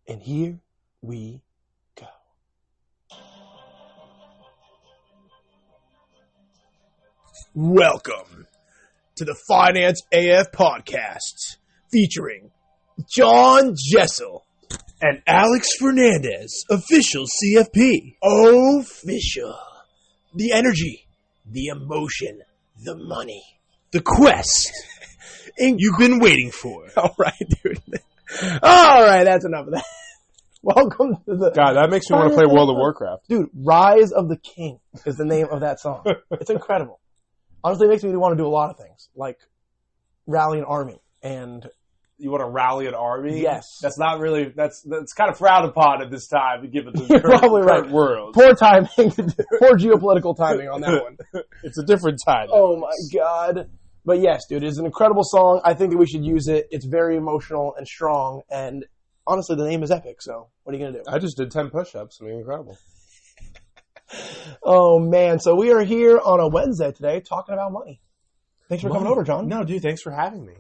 And here we go. Welcome to the Finance AF podcast featuring John Jessel and Alex Fernandez, official CFP. Official. The energy, the emotion, the money, the quest you've been waiting for. All right, dude. All right, that's enough of that. Welcome to the... God, that makes me want to play World of Warcraft. Dude, Rise of the King is the name of that song. It's incredible. Honestly, it makes me want to do a lot of things, like rally an army and... You want to rally an army? Yes. That's not really... That's kind of frowned upon at this time, given the current world. Poor timing. Poor geopolitical timing on that one. It's a different time. Oh, my God. But yes, dude, it's an incredible song. I think that we should use it. It's very emotional and strong, and honestly, the name is epic, so what are you going to do? I just did 10 push-ups. I mean, incredible. Oh, man. So we are here on a Wednesday today talking about money. Thanks for coming over, John. No, dude, thanks for having me.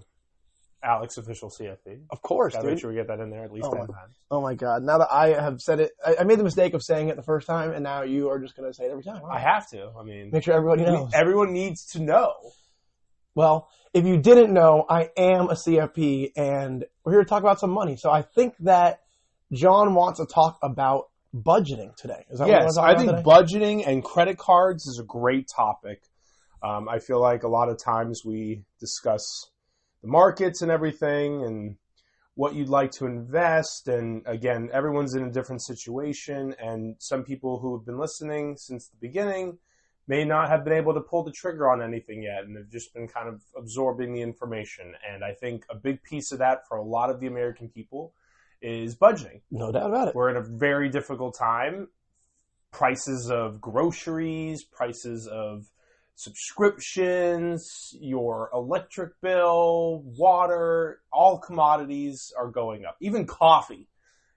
Alex, official CFP. Of course, Gotta dude. make sure we get that in there at least 10 times. Oh, my God. Now that I have said it, I made the mistake of saying it the first time, and now you are just going to say it every time. Wow. I have to. I mean... Make sure everybody knows. Everyone needs to know. Well, if you didn't know, I am a CFP, and we're here to talk about some money. So I think that John wants to talk about budgeting today. Is that what Yes, I think budgeting and credit cards is a great topic. I feel like a lot of times we discuss the markets and everything and what you'd like to invest. And again, everyone's in a different situation. And some people who have been listening since the beginning may not have been able to pull the trigger on anything yet, and they've just been kind of absorbing the information. And I think a big piece of that for a lot of the American people is budgeting. No doubt about it. We're in a very difficult time. Prices of groceries, prices of subscriptions, your electric bill, water, all commodities are going up. Even coffee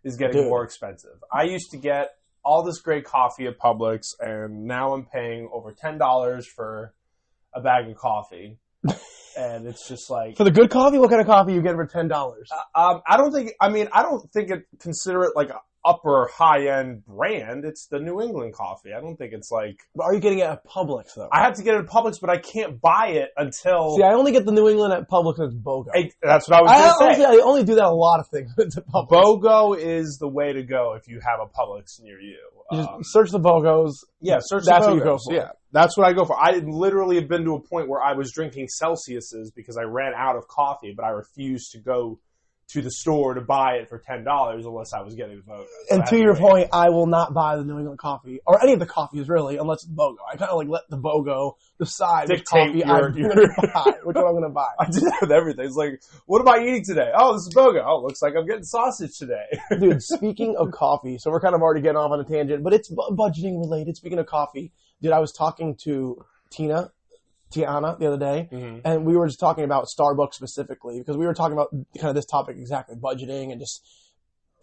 is getting more expensive. I used to get all this great coffee at Publix, and now I'm paying over $10 for a bag of coffee. And it's just like... For the good coffee, what kind of coffee you get for $10? I don't think consider it like an upper high-end brand. It's the New England coffee. I don't think it's like... But are you getting it at Publix, though? I have to get it at Publix, but I can't buy it until... See, I only get the New England at Publix and it's BOGO. That's what I was going to say. Honestly, I only do that a lot of things at Publix. BOGO is the way to go if you have a Publix near you. You just search the BOGOs. Yeah, search that's the BOGOs. What you go for. Yeah, that's what I go for. I literally have been to a point where I was drinking Celsiuses because I ran out of coffee, but I refused to go to the store to buy it for $10 unless I was getting the BOGO. So and to your point, I will not buy the New England coffee, or any of the coffees really, unless it's BOGO. I kind of like let the BOGO decide which coffee I'm going to buy, which one I'm going to buy. I do that with everything. It's like, what am I eating today? Oh, this is BOGO. Oh, looks like I'm getting sausage today. Dude, speaking of coffee, so we're kind of already getting off on a tangent, but it's budgeting related. Speaking of coffee, dude, I was talking to Tiana the other day, and we were just talking about Starbucks specifically because we were talking about kind of this topic exactly, budgeting and just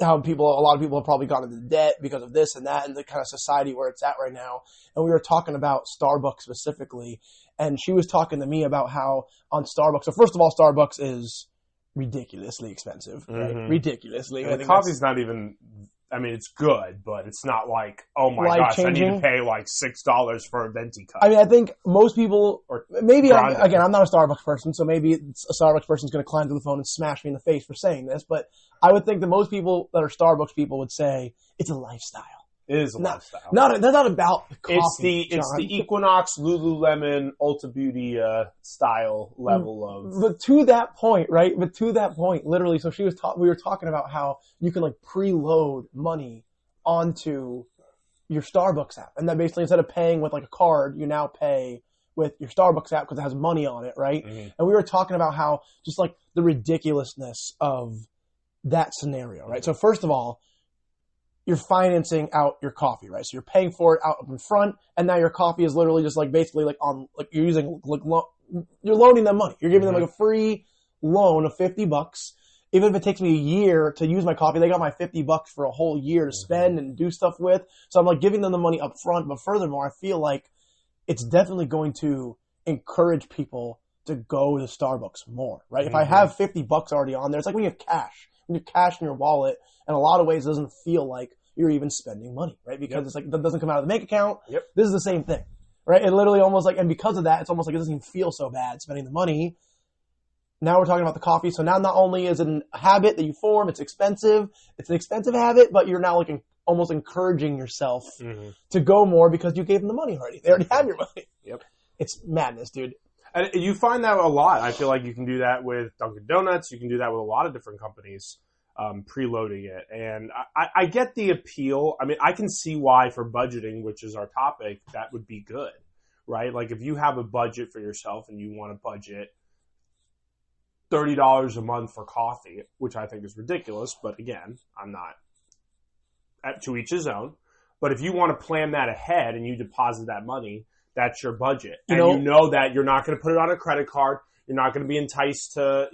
how a lot of people have probably gone into debt because of this and that and the kind of society where it's at right now. And we were talking about Starbucks specifically, and she was talking to me about how on Starbucks, so first of all, Starbucks is ridiculously expensive, right? Ridiculously. And the coffee's not even... I mean, it's good, but it's not like, oh my gosh, I need to pay like $6 for a venti cup. I mean, I think most people, or maybe, I'm not a Starbucks person, so maybe a Starbucks person is going to climb to the phone and smash me in the face for saying this, but I would think that most people that are Starbucks people would say it's a lifestyle. It is a lifestyle. That's not about the coffee. It's the Equinox, Lululemon, Ulta Beauty style level of. But to that point, right? Literally. So we were talking about how you can like preload money onto your Starbucks app, and that basically instead of paying with like a card, you now pay with your Starbucks app because it has money on it, right? And we were talking about how just like the ridiculousness of that scenario, right? So first of all, you're financing out your coffee, right? So you're paying for it out up in front, and now your coffee is literally just like basically like on like you're using like you're loaning them money. You're giving them like a free loan of $50. Even if it takes me a year to use my coffee, they got my $50 for a whole year to spend and do stuff with. So I'm like giving them the money up front. But furthermore, I feel like it's definitely going to encourage people to go to Starbucks more, right? If I have $50 already on there, it's like when you have cash. When you have cash in your wallet, in a lot of ways it doesn't feel like you're even spending money, right? Because it's like, that doesn't come out of the bank account. Yep. This is the same thing, right? It literally almost like, and because of that, it's almost like it doesn't even feel so bad spending the money. Now we're talking about the coffee. So now not only is it a habit that you form, it's expensive. It's an expensive habit, but you're now like almost encouraging yourself to go more because you gave them the money already. They already have your money. Yep. It's madness, dude. And you find that a lot. I feel like you can do that with Dunkin' Donuts. You can do that with a lot of different companies, preloading it. And I get the appeal. I mean, I can see why for budgeting, which is our topic, that would be good, right? Like if you have a budget for yourself and you want to budget $30 a month for coffee, which I think is ridiculous. But again, I'm not to each his own. But if you want to plan that ahead and you deposit that money, that's your budget. And you know that you're not going to put it on a credit card. You're not going to be enticed to,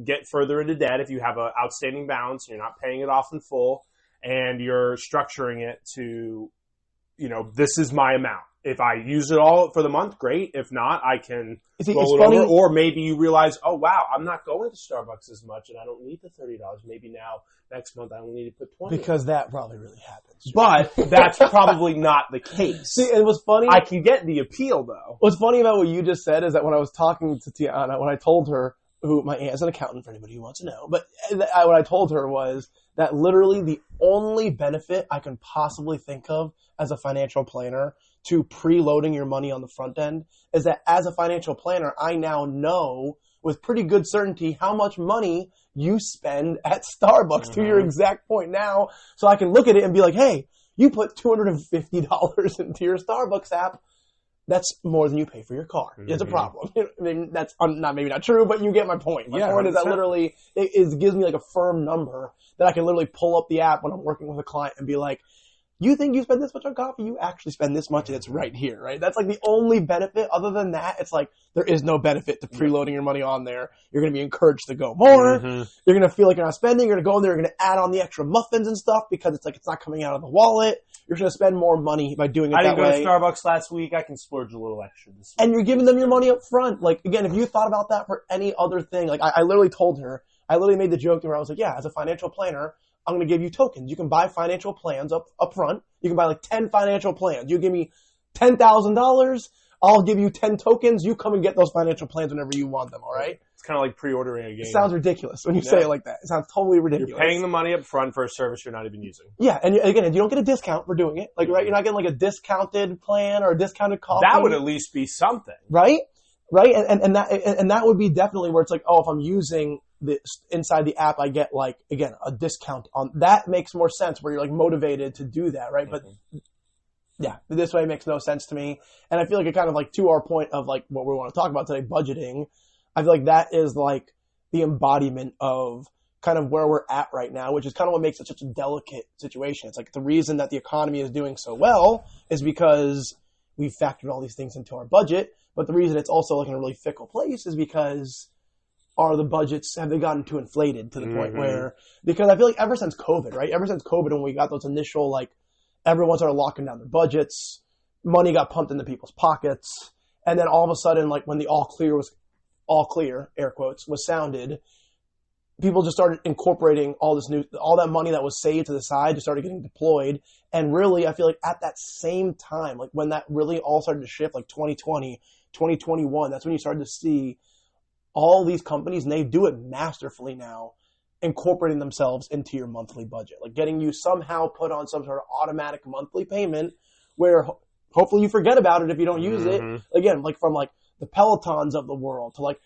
get further into debt if you have an outstanding balance and you're not paying it off in full, and you're structuring it to, this is my amount. If I use it all for the month, great. If not, I can roll it over. Or maybe you realize, oh, wow, I'm not going to Starbucks as much and I don't need the $30. Maybe now, next month, I only need to put $20. Because that probably really happens. But that's probably not the case. See, it was funny. I can get the appeal, though. What's funny about what you just said is that when I was talking to Tiana, when I told her, who my aunt is an accountant for anybody who wants to know, but what I told her was that literally the only benefit I can possibly think of as a financial planner to preloading your money on the front end is that as a financial planner, I now know with pretty good certainty how much money you spend at Starbucks to your exact point now. So I can look at it and be like, hey, you put $250 into your Starbucks app. That's more than you pay for your car. It's a problem. I mean, that's maybe not true, but you get my point. My point is that literally it gives me like a firm number that I can literally pull up the app when I'm working with a client and be like, you think you spend this much on coffee? You actually spend this much and it's right here, right? That's like the only benefit. Other than that, it's like there is no benefit to preloading your money on there. You're going to be encouraged to go more. You're going to feel like you're not spending. You're going to go in there. You're going to add on the extra muffins and stuff because it's like it's not coming out of the wallet. You're going to spend more money by doing it that way. I didn't go to Starbucks last week. I can splurge a little extra this week. And you're giving them your money up front. Like, again, if you thought about that for any other thing, like I literally told her, I literally made the joke where I was like, yeah, as a financial planner, I'm going to give you tokens. You can buy financial plans up front. You can buy like 10 financial plans. You give me $10,000. I'll give you 10 tokens. You come and get those financial plans whenever you want them. All right. It's kind of like pre-ordering a game. It sounds ridiculous when you say it like that. It sounds totally ridiculous. You're paying the money up front for a service you're not even using. Yeah. And again, you don't get a discount for doing it. Like, right. You're not getting like a discounted plan or a discounted coffee. That would at least be something. Right. Right. And that would be definitely where it's like, oh, if I'm using inside the app, I get like, again, a discount on that. Makes more sense where you're like motivated to do that. Right. But yeah, this way makes no sense to me. And I feel like it kind of like to our point of like what we want to talk about today, budgeting. I feel like that is like the embodiment of kind of where we're at right now, which is kind of what makes it such a delicate situation. It's like the reason that the economy is doing so well is because we've factored all these things into our budget. But the reason it's also like in a really fickle place is because have they gotten too inflated to the point where, because I feel like ever since COVID, right? Ever since COVID, when we got those initial, like, everyone started locking down their budgets, money got pumped into people's pockets, and then all of a sudden, like, when the all clear, air quotes, was sounded, people just started incorporating all that money that was saved to the side just started getting deployed. And really, I feel like at that same time, like when that really all started to shift, like 2020, 2021, that's when you started to see all these companies, and they do it masterfully now, incorporating themselves into your monthly budget, like getting you somehow put on some sort of automatic monthly payment where hopefully you forget about it if you don't use it. Again, like from like the Pelotons of the world to like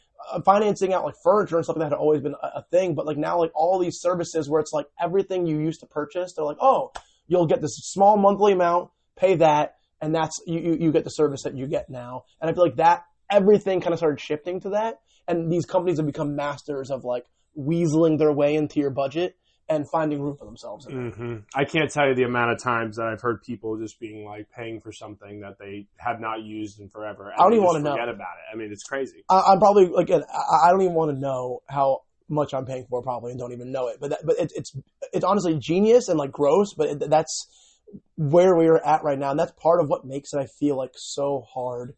financing out like furniture and stuff that had always been a thing. But like now, like all these services where it's like everything you used to purchase, they're like, oh, you'll get this small monthly amount, pay that, and that's you get the service that you get now. And I feel like that everything kind of started shifting to that. And these companies have become masters of like weaseling their way into your budget and finding room for themselves. I can't tell you the amount of times that I've heard people just being like paying for something that they have not used in forever. And I don't even want to know. Forget about it. I mean, it's crazy. I'm probably, again, I don't even want to know how much I'm paying for probably and don't even know it. But it's honestly genius and like gross, but that's where we are at right now. And that's part of what makes it, I feel like, so hard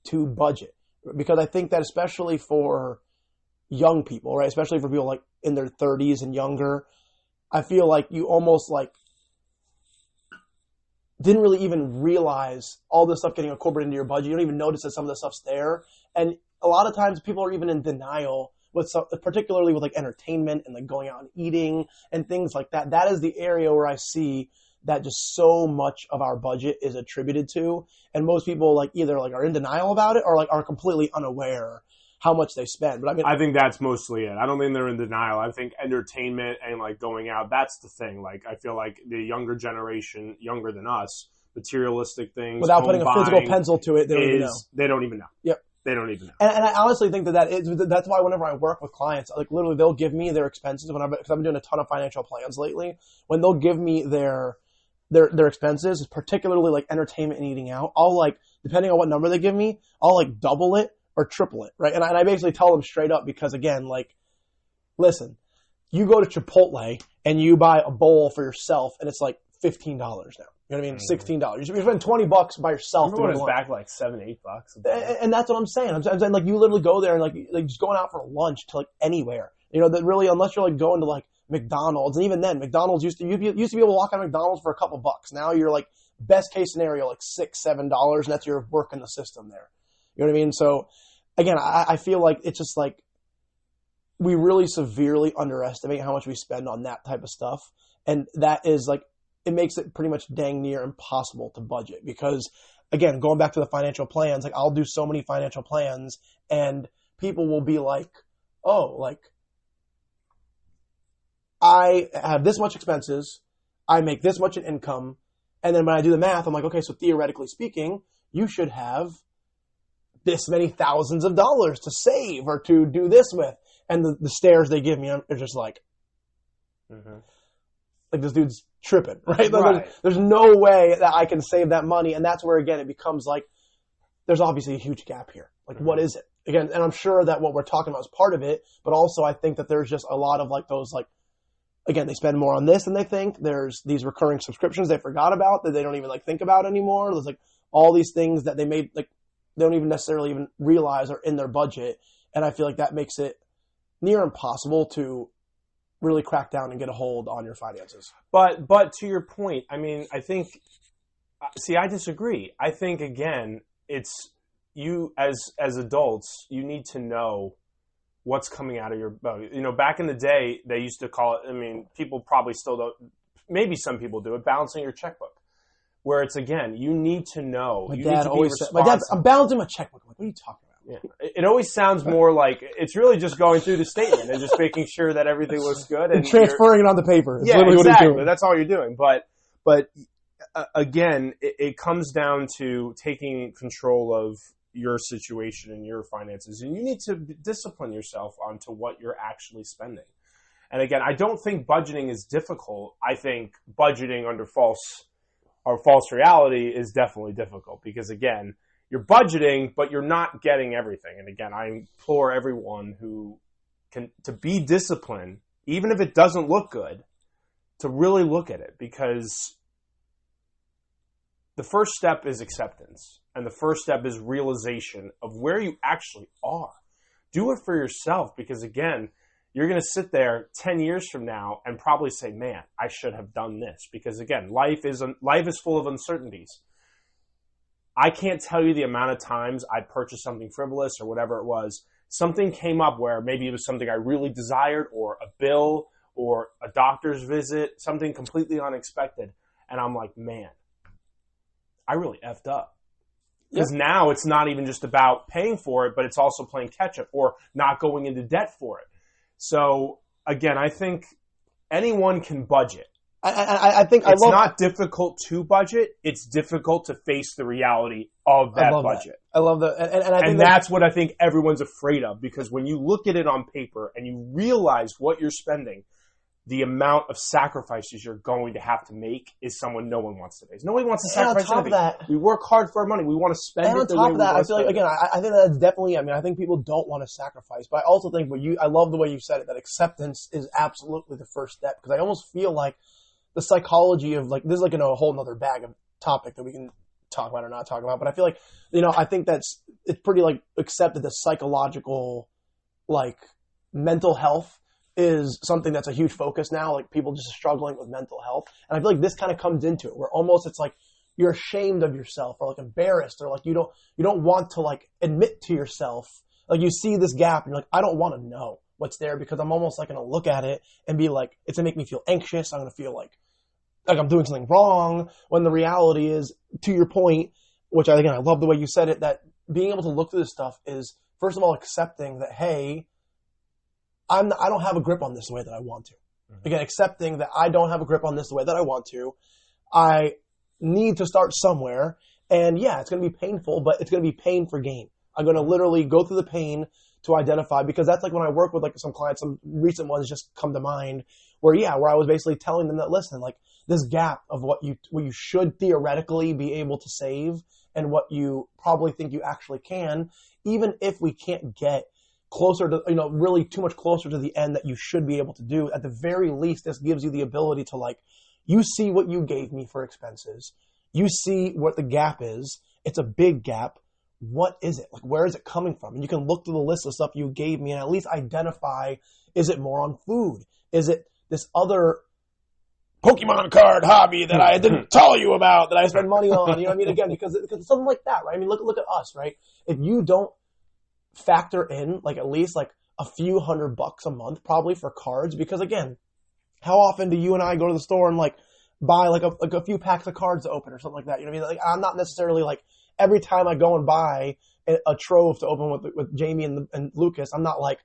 to budget. Because I think that especially for young people, right, especially for people like in their 30s and younger, I feel like you almost like didn't really even realize all this stuff getting incorporated into your budget. You don't even notice that some of the stuff's there. And a lot of times people are even in denial with some, particularly with like entertainment and like going out and eating and things like that. That is the area where I see that just so much of our budget is attributed to. And most people like either like are in denial about it or like are completely unaware how much they spend. But I mean, I think that's mostly it. I don't think they're in denial. I think entertainment and like going out, that's the thing. Like I feel like the younger generation, younger than us, materialistic things, without putting a physical pencil to it, they don't even know. They don't even know. Yep. They don't even know. And I honestly think that's why whenever I work with clients, like literally they'll give me their expenses because I've been doing a ton of financial plans lately. When they'll give me their expenses, particularly like entertainment and eating out, I'll like, depending on what number they give me, I'll like double it or triple it, right? And I basically tell them straight up because, again, like, listen, you go to Chipotle and you buy a bowl for yourself and it's like $15 now. You know what I mean? $16. You spend $20 by yourself. Remember when it was back like $7, $8? And that's what I'm saying. I'm saying like you literally go there and like just going out for lunch to like anywhere. You know, that really, unless you're like going to like McDonald's, and even then, McDonald's used to be able to walk out of McDonald's for a couple bucks. Now you're like best case scenario like $6, $7, and that's your work in the system there. You know what I mean? So again, I feel like it's just like we really severely underestimate how much we spend on that type of stuff. And that is like, it makes it pretty much dang near impossible to budget because, again, going back to the financial plans, like I'll do so many financial plans and people will be like, oh, like I have this much expenses, I make this much in income. And then when I do the math, I'm like, okay, so theoretically speaking, you should have this many thousands of dollars to save or to do this with. And the stares they give me are just like, like this dude's tripping, right? Right. There's no way that I can save that money. And that's where, again, it becomes like, there's obviously a huge gap here. Like, what is it? Again, and I'm sure that what we're talking about is part of it, but also I think that there's just a lot of like those, like, again, they spend more on this than they think. There's these recurring subscriptions they forgot about that they don't even like think about anymore. There's like all these things that they made, like, they don't even necessarily even realize are in their budget. And I feel like that makes it near impossible to really crack down and get a hold on your finances. But to your point, I mean, I think, see, I disagree. I think, again, it's you as adults, you need to know what's coming out of your budget. You know, back in the day, they used to call it, I mean, people probably still don't, maybe some people do it, balancing your checkbook. Where it's, again, you need to know. My dad always said, I'm balancing my checkbook. I'm like, what are you talking about? Yeah. It always sounds more like it's really just going through the statement and just making sure that everything looks good. And transferring it onto paper. Yeah, exactly. That's all you're doing. But again, it comes down to taking control of your situation and your finances. And you need to discipline yourself onto what you're actually spending. And again, I don't think budgeting is difficult. I think budgeting under false reality is definitely difficult because, again, you're budgeting, but you're not getting everything. And again, I implore everyone who to be disciplined, even if it doesn't look good, to really look at it because the first step is acceptance. And the first step is realization of where you actually are. Do it for yourself because, again, you're going to sit there 10 years from now and probably say, man, I should have done this. Because, again, life is full of uncertainties. I can't tell you the amount of times I purchased something frivolous or whatever it was. Something came up where maybe it was something I really desired or a bill or a doctor's visit, something completely unexpected. And I'm like, man, I really effed up. Because now it's not even just about paying for it, but it's also playing catch up or not going into debt for it. So, again, I think anyone can budget. I think it's not difficult to budget. It's difficult to face the reality of that budget. I love that. And that's what I think everyone's afraid of because when you look at it on paper and you realize what you're spending, the amount of sacrifices you're going to have to make is someone no one wants to face. Nobody wants to sacrifice anything. We work hard for our money. We want to spend it. And on top of that, I feel like, again, I think that's definitely, I mean, I think people don't want to sacrifice, but I also think I love the way you said it, that acceptance is absolutely the first step because I almost feel like the psychology of like, this is like a whole nother bag of topic that we can talk about or not talk about, but I feel like, I think it's pretty like accepted that psychological, like mental health is something that's a huge focus now, like people just struggling with mental health. And I feel like this kind of comes into it where almost it's like you're ashamed of yourself or like embarrassed or like you don't want to like admit to yourself. Like you see this gap and you're like, I don't want to know what's there because I'm almost like going to look at it and be like, it's going to make me feel anxious. I'm going to feel like I'm doing something wrong, when the reality is, to your point, which I love the way you said it, that being able to look through this stuff is, first of all, accepting that, hey, I don't have a grip on this the way that I want to. Mm-hmm. Again, accepting that I don't have a grip on this the way that I want to. I need to start somewhere. And yeah, it's going to be painful, but it's going to be pain for gain. I'm going to literally go through the pain to identify, because that's like when I work with like some clients, some recent ones just come to mind where I was basically telling them that, listen, like this gap of what you should theoretically be able to save and what you probably think you actually can, even if we can't get closer to, really too much closer to the end that you should be able to do, at the very least, this gives you the ability to like, you see what you gave me for expenses. You see what the gap is. It's a big gap. What is it? Like, where is it coming from? And you can look through the list of stuff you gave me and at least identify, is it more on food? Is it this other Pokemon card hobby that I didn't tell you about that I spend money on? You know what I mean? Again, because it's something like that, right? I mean, look at us, right? If you don't factor in like at least like a few $100 a month probably for cards, because again, how often do you and I go to the store and like buy like a few packs of cards to open or something like that? You know what I mean? Like, I'm not necessarily like every time I go and buy a trove to open with Jamie and Lucas, I'm not like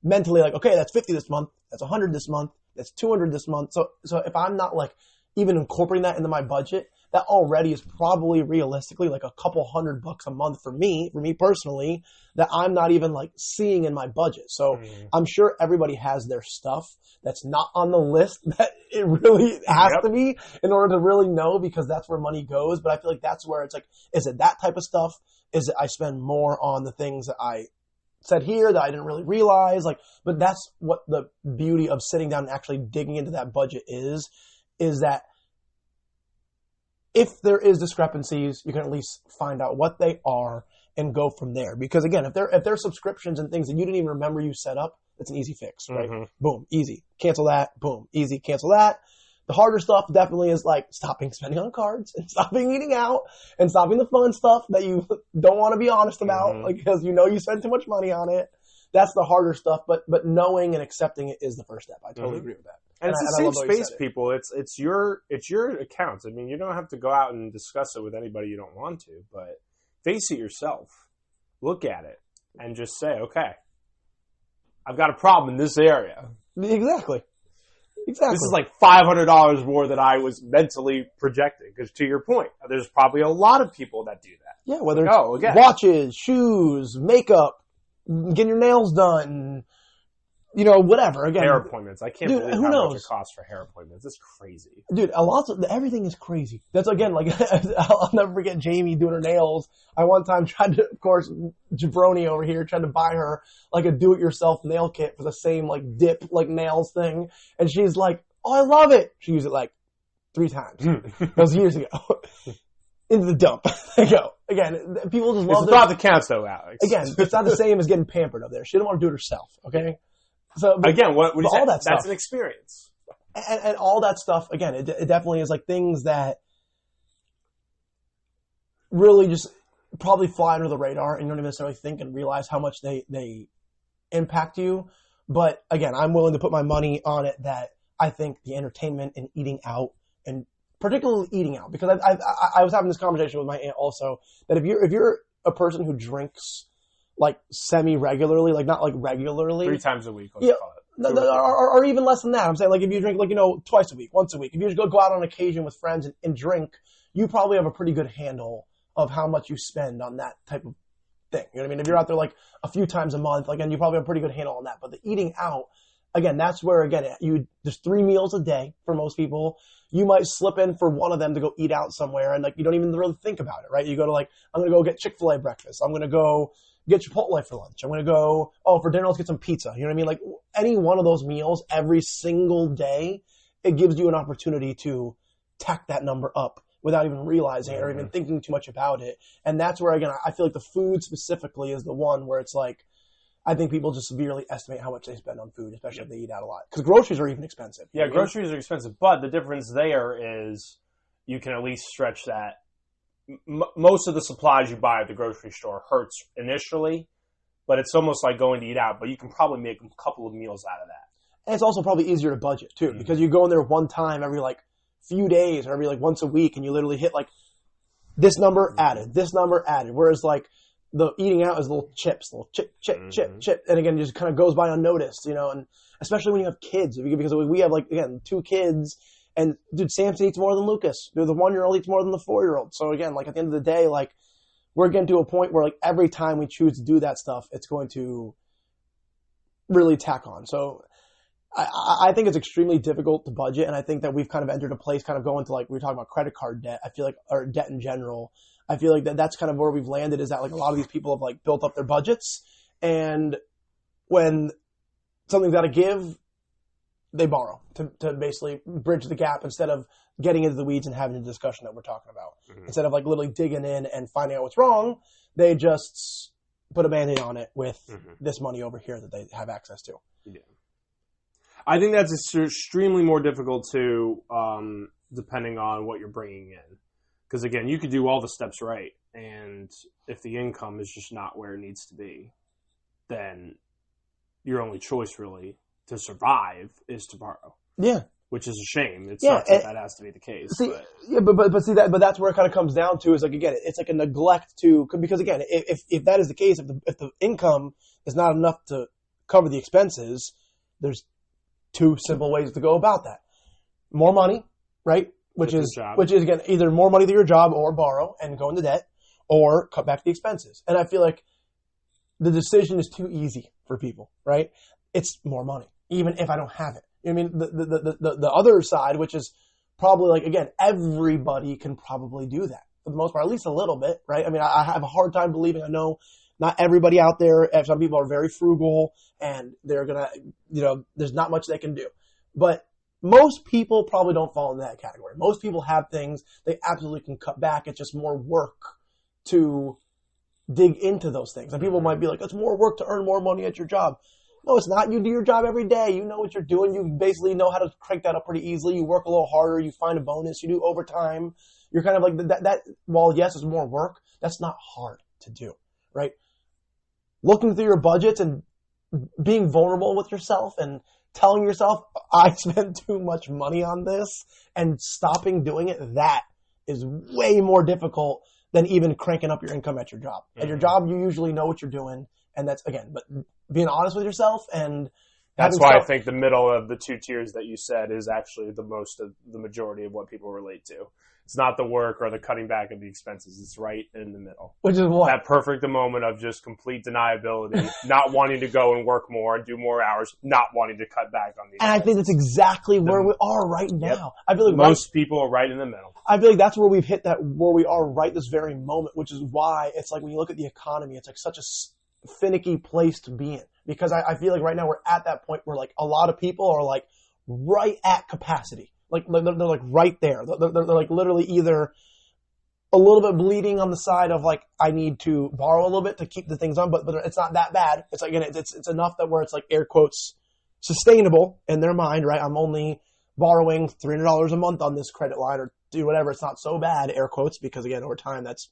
mentally like, okay, that's 50 this month, that's 100 this month, that's 200 this month. So if I'm not like even incorporating that into my budget, that already is probably realistically like a couple $100 a month for me personally, that I'm not even like seeing in my budget. So I'm sure everybody has their stuff that's not on the list that it really has to be in order to really know, because that's where money goes. But I feel like that's where it's like, is it that type of stuff? Is it I spend more on the things that I said here that I didn't really realize? Like, but that's what the beauty of sitting down and actually digging into that budget is that if there is discrepancies, you can at least find out what they are and go from there. Because again, if there are subscriptions and things that you didn't even remember you set up, it's an easy fix, right? Mm-hmm. Boom, easy. Cancel that. Boom, easy. Cancel that. The harder stuff definitely is like stopping spending on cards and stopping eating out and stopping the fun stuff that you don't want to be honest about, like, because you spend too much money on it. That's the harder stuff, but knowing and accepting it is the first step. I totally agree with that. And it's the same space, people. It's your accounts. I mean, you don't have to go out and discuss it with anybody you don't want to, but face it yourself. Look at it and just say, okay, I've got a problem in this area. Exactly. This is like $500 more than I was mentally projecting. Because to your point, there's probably a lot of people that do that. Yeah, whether it's watches, shoes, makeup, getting your nails done, whatever. Again, hair appointments. I can't believe how much it costs for hair appointments. It's crazy. Dude, everything is crazy. That's again, like, I'll never forget Jamie doing her nails. I one time tried to, of course, Jabroni over here tried to buy her like a do-it-yourself nail kit for the same like dip, like nails thing. And she's like, oh, I love it. She used it like 3 times. That was years ago. Into the dump. There you go. Again, people just love it. It's about the counts though, Alex. Again, it's not the same as getting pampered up there. She didn't want to do it herself, okay? So again, what do you say? All that stuff, that's an experience. And all that stuff, again, it definitely is like things that really just probably fly under the radar and you don't even necessarily think and realize how much they impact you. But again, I'm willing to put my money on it that I think the entertainment and eating out, and particularly eating out, because I was having this conversation with my aunt also, that if you're a person who drinks like semi-regularly, like not like regularly. 3 times a week, let's call it. Or even less than that. I'm saying like if you drink like, twice a week, once a week, if you just go out on occasion with friends and drink, you probably have a pretty good handle of how much you spend on that type of thing. You know what I mean? If you're out there like a few times a month, again, you probably have a pretty good handle on that. But the eating out, again, that's where, again, there's 3 meals a day for most people. You might slip in for one of them to go eat out somewhere and like you don't even really think about it, right? You go to like, I'm going to go get Chick-fil-A breakfast. I'm going to go get Chipotle for lunch. I'm going to go, for dinner, let's get some pizza. You know what I mean? Like any one of those meals every single day, it gives you an opportunity to tack that number up without even realizing it or even thinking too much about it. And that's where, again, I feel like the food specifically is the one where it's like, I think people just severely estimate how much they spend on food, especially if they eat out a lot. Because groceries are even expensive. Yeah, groceries are expensive, but the difference there is you can at least stretch that. Most of the supplies you buy at the grocery store hurts initially, but it's almost like going to eat out. But you can probably make a couple of meals out of that. And it's also probably easier to budget too, because you go in there one time every like few days or every like once a week, and you literally hit like this number added, this number added. Whereas like the eating out is little chips, little chip, and again, it just kind of goes by unnoticed, you know. And especially when you have kids, because we have like again 2 kids, and dude, Samson eats more than Lucas. Dude, the 1-year-old eats more than the 4-year-old. So again, like at the end of the day, like we're getting to a point where like every time we choose to do that stuff, it's going to really tack on. So I think it's extremely difficult to budget, and I think that we've kind of entered a place kind of going to like we were talking about credit card debt. I feel like, or debt in general. I feel like that's kind of where we've landed, is that like a lot of these people have like built up their budgets, and when something's got to give, they borrow to basically bridge the gap instead of getting into the weeds and having the discussion that we're talking about. Instead of like literally digging in and finding out what's wrong, they just put a Band-Aid on it with this money over here that they have access to. Yeah. I think that's extremely more difficult too, depending on what you're bringing in. Because again, you could do all the steps right, and if the income is just not where it needs to be, then your only choice really to survive is to borrow. Yeah. Which is a shame. It sucks that has to be the case. See, yeah, but see that, but that's where it kind of comes down to is like, again, it's like a neglect to, because again, if that is the case, if the income is not enough to cover the expenses, there's 2 simple ways to go about that. More money, right? Which is again, either more money to your job or borrow and go into debt, or cut back the expenses. And I feel like the decision is too easy for people, right? It's more money, even if I don't have it. I mean, the other side, which is probably like, again, everybody can probably do that for the most part, at least a little bit, right? I mean, I have a hard time believing, I know not everybody out there, some people are very frugal and they're going to, you know, there's not much they can do. But most people probably don't fall into that category. Most people have things they absolutely can cut back. It's just more work to dig into those things. And people might be like, it's more work to earn more money at your job. No, it's not. You do your job every day. You know what you're doing. You basically know how to crank that up pretty easily. You work a little harder. You find a bonus. You do overtime. You're kind of like that while yes, it's more work, that's not hard to do, right? Looking through your budgets and being vulnerable with yourself and telling yourself, I spent too much money on this, and stopping doing it, that is way more difficult than even cranking up your income at your job. At your job, you usually know what you're doing, and that's, again, but being honest with yourself and that's why I think the middle of the 2 tiers that you said is actually the majority of what people relate to. It's not the work or the cutting back of the expenses. It's right in the middle. Which is what? That perfect moment of just complete deniability, not wanting to go and work more and do more hours, not wanting to cut back on the expenses. And I think that's exactly where we are right now. Yep. I feel like most people are right in the middle. I feel like that's where we've hit where we are right this very moment, which is why it's like when you look at the economy, it's like such a finicky place to be in. Because I feel like right now we're at that point where like a lot of people are like right at capacity. Like they're like right there. They're like literally either a little bit bleeding on the side of like, I need to borrow a little bit to keep the things on, but it's not that bad. It's like, again, it's enough that where it's like air quotes sustainable in their mind, right? I'm only borrowing $300 a month on this credit line or do whatever. It's not so bad, air quotes, because again, over time that's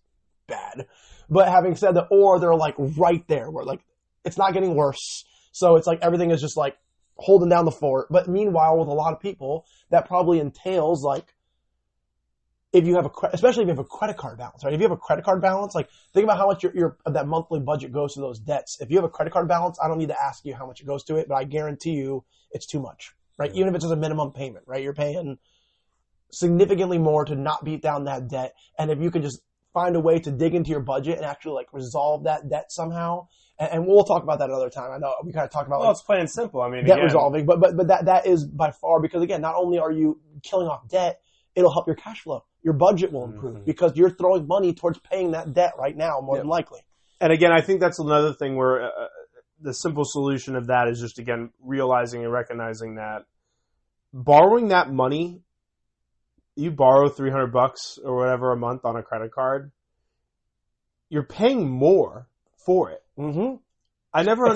bad. But having said that, or they're like right there where like it's not getting worse. So it's like everything is just like holding down the fort. But meanwhile, with a lot of people, that probably entails like, if you have especially if you have a credit card balance, right? If you have a credit card balance, like think about how much your that monthly budget goes to those debts. If you have a credit card balance, I don't need to ask you how much it goes to it, but I guarantee you it's too much, right? Even if it's just a minimum payment, right? You're paying significantly more to not beat down that debt. And if you could just find a way to dig into your budget and actually like resolve that debt somehow. And we'll talk about that another time. I know we kind of talked about it's plain and simple. I mean, debt resolving, but that is by far, because again, not only are you killing off debt, it'll help your cash flow. Your budget will improve because you're throwing money towards paying that debt right now, more than likely. And again, I think that's another thing where the simple solution of that is just, again, realizing and recognizing that borrowing that money, you borrow $300 or whatever a month on a credit card, you're paying more for it. I never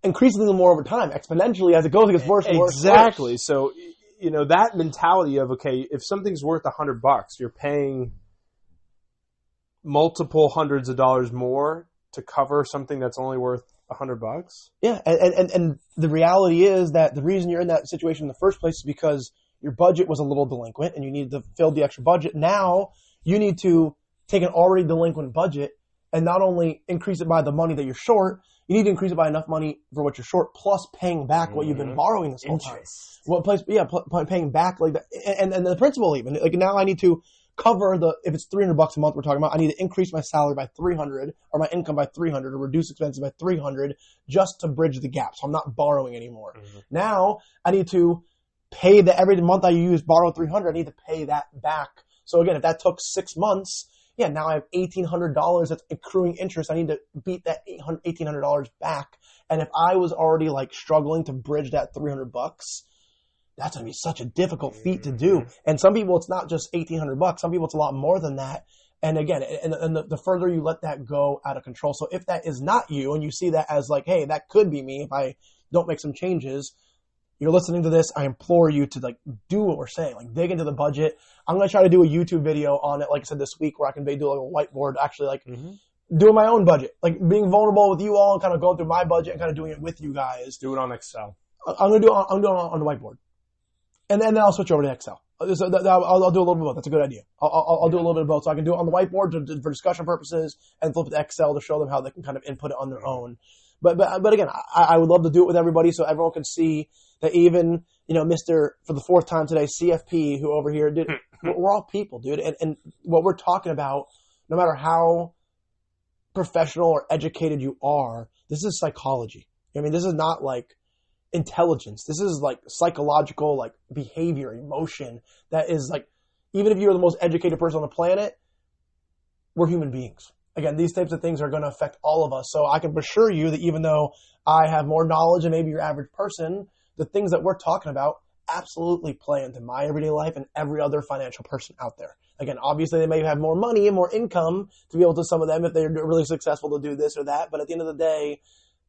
increasingly more over time, exponentially as it goes. It gets worse and worse. Exactly. So, that mentality of, okay, if something's worth $100, you're paying multiple hundreds of dollars more to cover something that's only worth $100. Yeah, and the reality is that the reason you're in that situation in the first place is because your budget was a little delinquent and you needed to fill the extra budget. Now you need to take an already delinquent budget and not only increase it by the money that you're short, you need to increase it by enough money for what you're short, plus paying back what you've been borrowing this whole time. Paying back like that, and the principal even. Like now, I need to cover if it's $300 a month we're talking about. I need to increase my salary by $300 or my income by $300 or reduce expenses by $300 just to bridge the gap. So I'm not borrowing anymore. Now I need to pay every month I borrow $300. I need to pay that back. So again, if that took 6 months. Yeah, now I have $1,800 that's accruing interest. I need to beat that $1,800 back. And if I was already like struggling to bridge that $300, that's going to be such a difficult feat to do. And some people, it's not just $1,800. Some people, it's a lot more than that. And again, and the further you let that go out of control. So if that is not you and you see that as like, hey, that could be me if I don't make some changes, you're listening to this, I implore you to like do what we're saying, like dig into the budget. I'm going to try to do a YouTube video on it, like I said, this week where I can do like a whiteboard, actually like doing my own budget, like being vulnerable with you all and kind of going through my budget and kind of doing it with you guys. Do it on Excel. I'm going to do it on the whiteboard. And then I'll switch over to Excel. I'll do a little bit of both. That's a good idea. I'll do a little bit of both. So I can do it on the whiteboard for discussion purposes and flip it to Excel to show them how they can kind of input it on their own. But again, I would love to do it with everybody so everyone can see that even, Mr. for the fourth time today, CFP, who over here, dude, we're all people, dude. And what we're talking about, no matter how professional or educated you are, this is psychology. I mean, this is not like intelligence. This is like psychological, like behavior, emotion that is like, even if you're the most educated person on the planet, we're human beings. Again, these types of things are going to affect all of us. So I can assure you that even though I have more knowledge than maybe your average person, the things that we're talking about absolutely play into my everyday life and every other financial person out there. Again, obviously they may have more money and more income to be able to, some of them, if they're really successful to do this or that. But at the end of the day,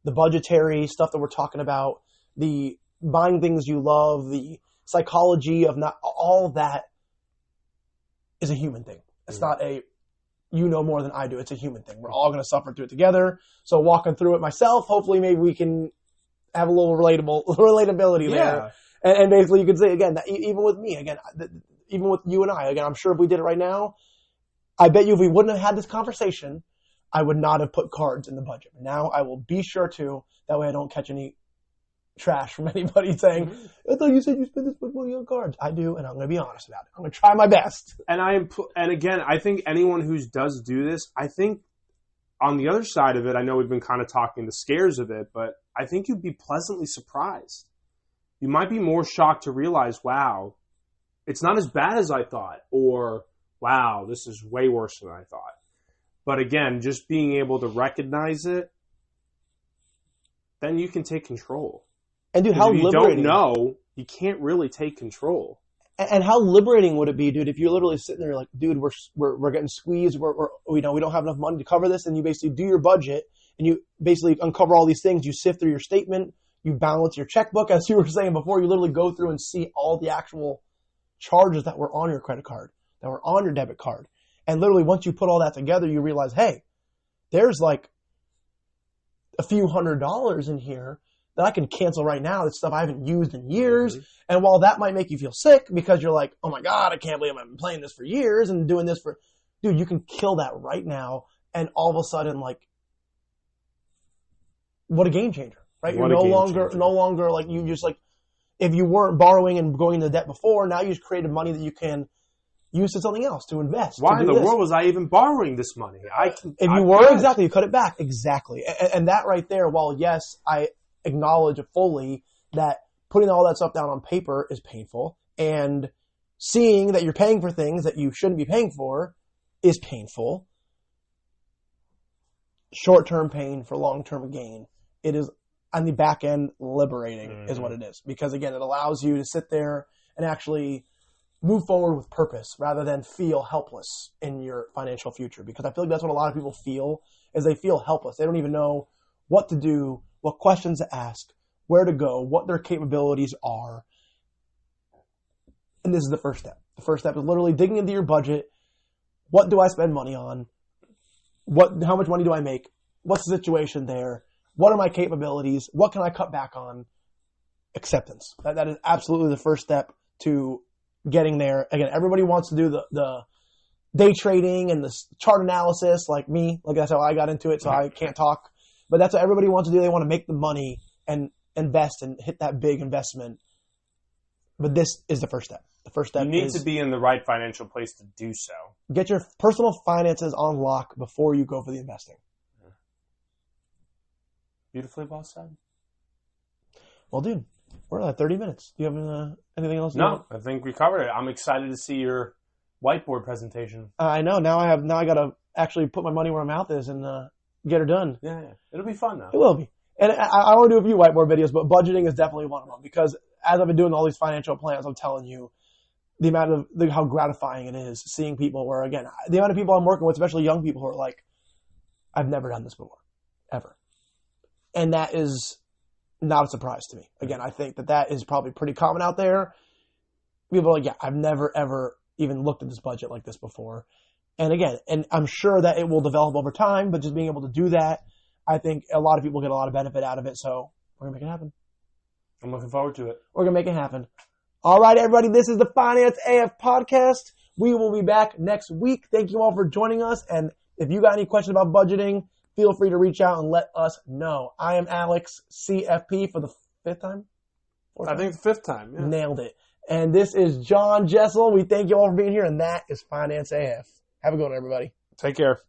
the budgetary stuff that we're talking about, the buying things you love, the psychology of not all that is a human thing. It's not you know more than I do. It's a human thing. We're all going to suffer through it together. So walking through it myself, hopefully maybe we can have a little relatability there. And basically you could say, again, that even with me, again, even with you and I, again, I'm sure if we did it right now, I bet you if we wouldn't have had this conversation, I would not have put cards in the budget. Now I will be sure to, that way I don't catch any trash from anybody saying, I thought you said you spent this much money on cards. I do, and I'm going to be honest about it. I'm going to try my best. And again, I think anyone who does do this, I think on the other side of it, I know we've been kind of talking the scares of it, but I think you'd be pleasantly surprised. You might be more shocked to realize, wow, it's not as bad as I thought, or wow, this is way worse than I thought. But again, just being able to recognize it, then you can take control. And dude, how if you liberating. don't know, you can't really take control. And how liberating would it be, dude, if you're literally sitting there like, dude, we're getting squeezed, we don't have enough money to cover this, and you basically do your budget and you basically uncover all these things, you sift through your statement, you balance your checkbook, as you were saying before, you literally go through and see all the actual charges that were on your credit card, that were on your debit card. And literally once you put all that together, you realize, hey, there's like a few $100s in here that I can cancel right now. It's stuff I haven't used in years. And while that might make you feel sick because you're like, oh my God, I can't believe I've been playing this for years and doing this for, dude, you can kill that right now. And all of a sudden, like, what a game changer, right? You're no longer like, you just like, if you weren't borrowing and going into debt before, now you've created money that you can use to something else, to invest. Why in the world was I even borrowing this money? Exactly, you cut it back. Exactly. And that right there, while yes, I acknowledge fully that putting all that stuff down on paper is painful, and seeing that you're paying for things that you shouldn't be paying for is painful. Short-term pain for long-term gain. It is, on the back end, liberating is what it is. Because again, it allows you to sit there and actually move forward with purpose rather than feel helpless in your financial future. Because I feel like that's what a lot of people feel, is they feel helpless. They don't even know what to do, what questions to ask, where to go, what their capabilities are. And this is the first step. The first step is literally digging into your budget. What do I spend money on? How much money do I make? What's the situation there? What are my capabilities? What can I cut back on? Acceptance. That is absolutely the first step to getting there. Again, everybody wants to do the day trading and the chart analysis like me. Like that's how I got into it, so I can't talk. But that's what everybody wants to do. They want to make the money and invest and hit that big investment. But this is the first step. The first step You need is to be in the right financial place to do so. get your personal finances on lock before you go for the investing. Beautifully well said. Well, dude, we're at 30 minutes. Do you have anything else? No, I think we covered it. I'm excited to see your whiteboard presentation. I know. Now I got to actually put my money where my mouth is and get her done. Yeah. It'll be fun though. It will be. And I want to do a few whiteboard videos, but budgeting is definitely one of them because as I've been doing all these financial plans, I'm telling you the amount of how gratifying it is seeing people where, again, the amount of people I'm working with, especially young people who are like, I've never done this before, ever. And that is not a surprise to me. Again, I think that is probably pretty common out there. People are like, yeah, I've never, ever even looked at this budget like this before. And again, and I'm sure that it will develop over time, but just being able to do that, I think a lot of people get a lot of benefit out of it. So we're going to make it happen. I'm looking forward to it. We're going to make it happen. All right, everybody, this is the Finance AF podcast. We will be back next week. Thank you all for joining us. And if you got any questions about budgeting, feel free to reach out and let us know. I am Alex, CFP, for the fifth time? I think the fifth time. Yeah. Nailed it. And this is John Jessel. We thank you all for being here, and that is Finance AF. Have a good one, everybody. Take care.